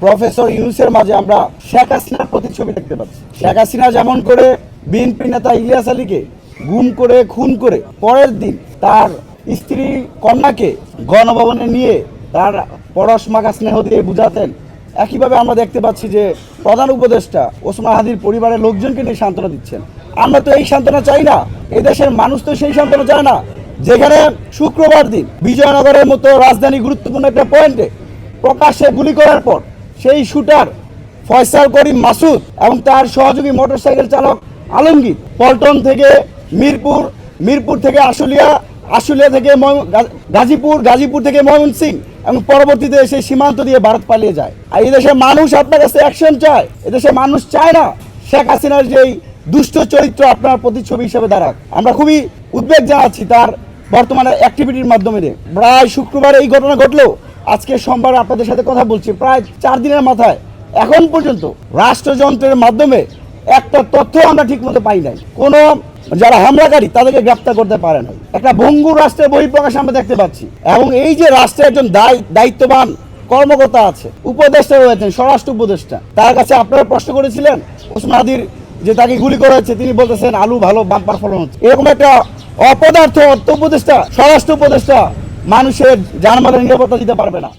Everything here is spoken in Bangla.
প্রফেসর ইউনূসের মাঝে আমরা শেখ হাসিনার প্রতিচ্ছবি দেখতে পাচ্ছি। শেখ হাসিনা যেমন করে বিএনপি নেতা ইলিয়াস আলীকে গুম করে খুন করে পরের দিন তার স্ত্রী কন্যাকে গণভবনে নিয়ে তার পরশ মাখা স্নেহ দিয়ে বুঝাতেন, একইভাবে আমরা দেখতে পাচ্ছি যে প্রধান উপদেষ্টা ওসমান হাদির পরিবারের লোকজনকে নিয়ে সান্ত্বনা দিচ্ছেন। আমরা তো এই সান্ত্বনা চাই না, এই দেশের মানুষ তো সেই সান্ত্বনা চায় না। যেখানে শুক্রবার দিন বিজয়নগরের মতো রাজধানী গুরুত্বপূর্ণ একটা পয়েন্টে প্রকাশ্যে গুলি করার পর সেই শুটার ফয়সাল করিম মাসুদ এবং তার সহযোগী মোটরসাইকেল চালক আলমগীর পল্টন থেকে মিরপুর থেকে আশুলিয়া থেকে গাজীপুর থেকে ময়মনসিংহ এবং পরবর্তীতে সেই সীমান্ত দিয়ে ভারত পালিয়ে যায়। আর এই দেশের মানুষ আপনার কাছে অ্যাকশন চায়, এদেশের মানুষ চায় না শেখ হাসিনার যেই দুষ্ট চরিত্র আপনার প্রতিচ্ছবি হিসেবে দাঁড়াক। আমরা খুবই উদ্বেগ জানাচ্ছি তার বর্তমানে অ্যাক্টিভিটির মাধ্যমে। প্রায় শুক্রবার এই ঘটনা ঘটলেও আজকে সোমবার আপনাদের সাথে কথা বলছি, প্রায় 4 দিনের মাথায় এখন পর্যন্ত রাষ্ট্রযন্ত্রের মাধ্যমে একটা তথ্য আমরা ঠিকমতো পাই নাই। কোনো যারা হামলাকারী তাদেরকে গ্রেপ্তার করতে পারে না। একটা ভঙ্গুর রাষ্ট্রের বহিঃপ্রকাশ আমরা দেখতে পাচ্ছি। এবং এই যে রাষ্ট্রের একজন দায়িত্ববান কর্মকর্তা আছে, উপদেষ্টা রয়েছেন, স্বরাষ্ট্র উপদেষ্টা, তার কাছে আপনারা প্রশ্ন করেছিলেন ওসমান হাদির যে তাকে গুলি করা হচ্ছে, তিনি বলতেছেন আলু ভালো বাম্পার ফলন হচ্ছে। এরকম একটা অপদার্থ অর্থ উপদেষ্টা, স্বরাষ্ট্র উপদেষ্টা মানুষের জানমালের নিরাপত্তা দিতে পারবে না।